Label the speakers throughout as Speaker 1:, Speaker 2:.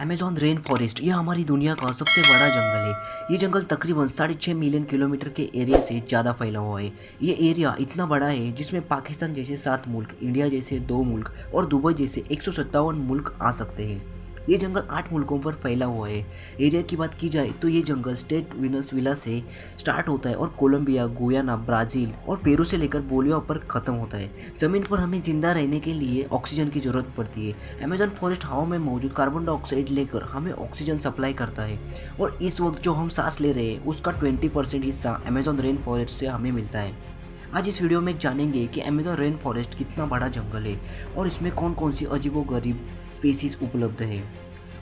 Speaker 1: Amazon rain forest ये हमारी दुनिया का सबसे बड़ा जंगल है। ये जंगल तकरीबन 6.5 मिलियन किलोमीटर के एरिया से ज़्यादा फैला हुआ है। ये एरिया इतना बड़ा है जिसमें पाकिस्तान जैसे 7 मुल्क, इंडिया जैसे 2 मुल्क और दुबई जैसे 157 मुल्क आ सकते हैं। ये जंगल 8 मुल्कों पर फैला हुआ है। एरिया की बात की जाए तो ये जंगल स्टेट वेनेजुएला से स्टार्ट होता है और कोलंबिया, गुयाना, ब्राज़ील और पेरू से लेकर बोलिविया पर ख़त्म होता है। ज़मीन पर हमें ज़िंदा रहने के लिए ऑक्सीजन की ज़रूरत पड़ती है। अमेज़न फॉरेस्ट हवा में मौजूद कार्बन डाइऑक्साइड लेकर हमें ऑक्सीजन सप्लाई करता है और इस वक्त जो हम सांस ले रहे हैं उसका 20% हिस्सा अमेज़न रेन फॉरेस्ट से हमें मिलता है। आज इस वीडियो में जानेंगे कि अमेज़न रेन फॉरेस्ट कितना बड़ा जंगल है और इसमें कौन कौन सी अजीबोगरीब स्पीसीज उपलब्ध है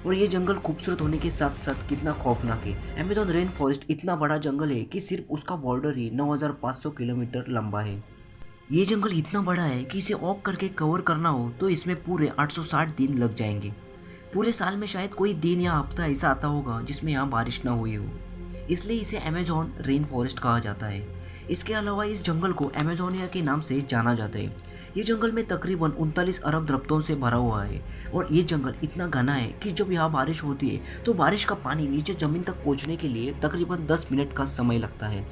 Speaker 1: और ये जंगल खूबसूरत होने के साथ साथ कितना खौफनाक है। अमेज़न रेन फॉरेस्ट इतना बड़ा जंगल है कि सिर्फ उसका बॉर्डर ही 9500 किलोमीटर लंबा है। ये जंगल इतना बड़ा है कि इसे वॉक करके कवर करना हो तो इसमें पूरे 860 दिन लग जाएंगे। पूरे साल में शायद कोई दिन या हफ्ता ऐसा आता होगा जिसमें यहाँ बारिश ना हुई हो, इसलिए इसे अमेज़न रेन फॉरेस्ट कहा जाता है। इसके अलावा इस जंगल को अमेज़ोनिया के नाम से जाना जाता है। ये जंगल में तकरीबन 39 अरब दरख्तों से भरा हुआ है और ये जंगल इतना घना है कि जब यहाँ बारिश होती है तो बारिश का पानी नीचे ज़मीन तक पहुँचने के लिए तकरीबन 10 मिनट का समय लगता है।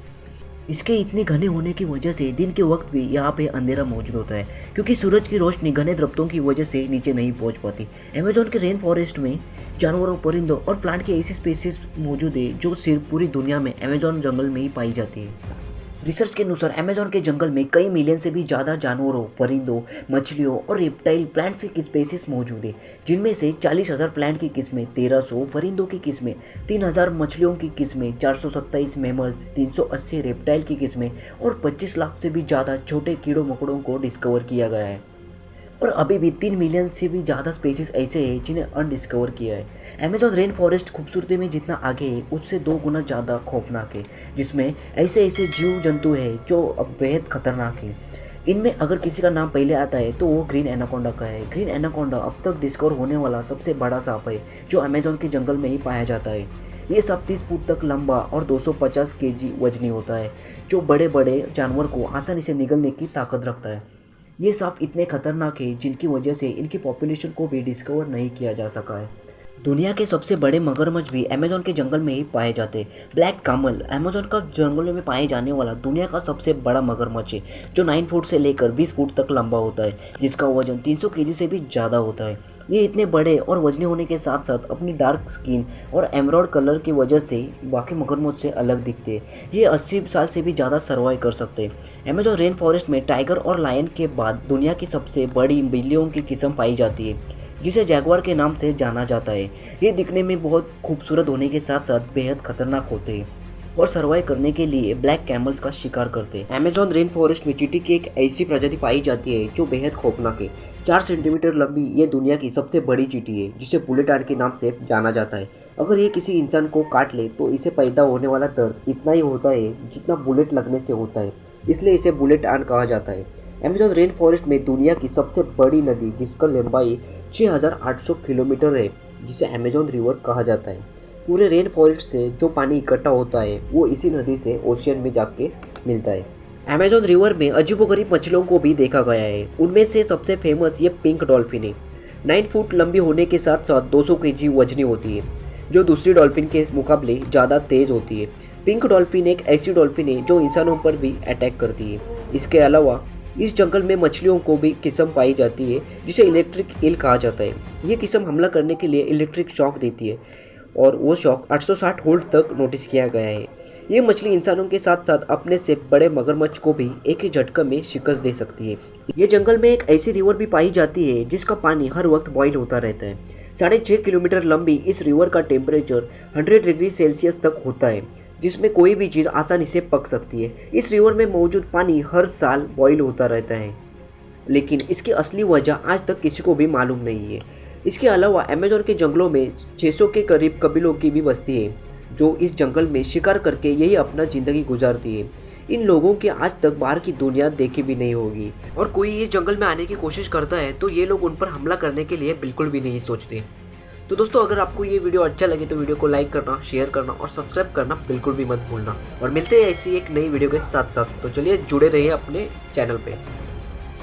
Speaker 1: इसके इतने घने होने की वजह से दिन के वक्त भी यहाँ पे अंधेरा मौजूद होता है क्योंकि सूरज की रोशनी घने दरख्तों की वजह से नीचे नहीं पहुँच पाती। अमेज़न के रेन फॉरेस्ट में जानवरों, परिंदों और प्लांट की ऐसी स्पीसीज मौजूद है जो सिर्फ पूरी दुनिया में अमेज़न जंगल में ही पाई जाती है। रिसर्च के अनुसार अमेज़न के जंगल में कई मिलियन से भी ज़्यादा जानवरों, परिंदों, मछलियों और रेप्टाइल प्लांट्स की स्पेसीज मौजूद है, जिनमें से 40,000 प्लांट की किस्में, 1300 परिंदों की किस्में, 3000 मछलियों की किस्में, 427 मैमल्स, 380 रेप्टाइल की किस्में और 25 लाख से भी ज़्यादा छोटे कीड़ों मकोड़ों को डिस्कवर किया गया है। और अभी भी 3 मिलियन से भी ज़्यादा स्पेसीज ऐसे हैं जिन्हें अनडिस्कवर किया है। अमेज़न रेन फॉरेस्ट खूबसूरती में जितना आगे है उससे 2 गुना ज़्यादा खौफनाक है, जिसमें ऐसे ऐसे जीव जंतु हैं जो अब बेहद खतरनाक हैं। इनमें अगर किसी का नाम पहले आता है तो वो ग्रीन एनाकोंडा का है। ग्रीन एनाकोंडा अब तक डिस्कवर होने वाला सबसे बड़ा सांप है जो अमेज़न के जंगल में ही पाया जाता है। ये सांप 30 फुट तक लंबा और 250 केजी वजनी होता है, जो बड़े बड़े जानवर को आसानी से निगलने की ताकत रखता है। ये सांप इतने खतरनाक है जिनकी वजह से इनकी पॉपुलेशन को भी डिस्कवर नहीं किया जा सका है। दुनिया के सबसे बड़े मगरमच्छ भी अमेज़न के जंगल में ही पाए जाते हैं। ब्लैक कैमल अमेज़न का जंगलों में पाए जाने वाला दुनिया का सबसे बड़ा मगरमच्छ है, जो 9 फुट से लेकर 20 फुट तक लंबा होता है, जिसका वजन 300 केजी से भी ज़्यादा होता है। ये इतने बड़े और वजनी होने के साथ साथ अपनी डार्क स्किन और एमराल्ड कलर की वजह से बाकी मगरमच्छ से अलग दिखते हैं। ये 80 साल से भी ज़्यादा सर्वाइव कर सकते हैं। अमेज़न रेन फॉरेस्ट में टाइगर और लायन के बाद दुनिया की सबसे बड़ी बिल्लियों की किस्म पाई जाती है, जिसे जैगुआर के नाम से जाना जाता है। ये दिखने में बहुत खूबसूरत होने के साथ साथ बेहद खतरनाक होते हैं और सर्वाइव करने के लिए ब्लैक कैमल्स का शिकार करते हैं। अमेज़न रेन फॉरेस्ट में चींटी की एक ऐसी प्रजाति पाई जाती है जो बेहद खौफनाक है। 4 सेंटीमीटर लंबी ये दुनिया की सबसे बड़ी चींटी है, जिसे बुलेट आर्ट के नाम से जाना जाता है। अगर ये किसी इंसान को काट ले तो इसे पैदा होने वाला दर्द इतना ही होता है जितना बुलेट लगने से होता है, इसलिए इसे बुलेट आर्ट कहा जाता है। अमेज़न रेन फॉरेस्ट में दुनिया की सबसे बड़ी नदी, जिसका लंबाई 6800 किलोमीटर है, जिसे अमेज़न रिवर कहा जाता है। पूरे रेन फॉरेस्ट से जो पानी इकट्ठा होता है वो इसी नदी से ओशियन में जाके मिलता है। अमेज़न रिवर में अजीबोगरीब मछलियों को भी देखा गया है। उनमें से सबसे फेमस ये पिंक डॉल्फिन है। 9 फुट लंबी होने के साथ साथ 200 केजी वजनी होती है, जो दूसरी डॉल्फिन के मुकाबले ज़्यादा तेज़ होती है। पिंक डॉल्फिन एक ऐसी डॉल्फिन है जो इंसानों पर भी अटैक करती है। इसके अलावा इस जंगल में मछलियों को भी किस्म पाई जाती है जिसे इलेक्ट्रिक ईल कहा जाता है। ये किस्म हमला करने के लिए इलेक्ट्रिक शॉक देती है और वो शॉक 860 वोल्ट तक नोटिस किया गया है। ये मछली इंसानों के साथ साथ अपने से बड़े मगरमच्छ को भी एक ही झटका में शिकस्त दे सकती है। ये जंगल में एक ऐसी रिवर भी पाई जाती है जिसका पानी हर वक्त बॉयल होता रहता है। 6.5 किलोमीटर लंबी इस रिवर का टेम्परेचर 100 डिग्री सेल्सियस तक होता है, जिसमें कोई भी चीज़ आसानी से पक सकती है। इस रिवर में मौजूद पानी हर साल बॉयल होता रहता है, लेकिन इसकी असली वजह आज तक किसी को भी मालूम नहीं है। इसके अलावा अमेज़न के जंगलों में 600 के करीब कबीलों की भी बस्ती है, जो इस जंगल में शिकार करके यही अपना ज़िंदगी गुजारती है। इन लोगों की आज तक बाहर की दुनिया देखी भी नहीं होगी, और कोई ये जंगल में आने की कोशिश करता है तो ये लोग उन पर हमला करने के लिए बिल्कुल भी नहीं सोचते। तो दोस्तों, अगर आपको ये वीडियो अच्छा लगे तो वीडियो को लाइक करना, शेयर करना और सब्सक्राइब करना बिल्कुल भी मत भूलना। और मिलते हैं ऐसी एक नई वीडियो के साथ साथ। तो चलिए जुड़े रहिए अपने चैनल पे।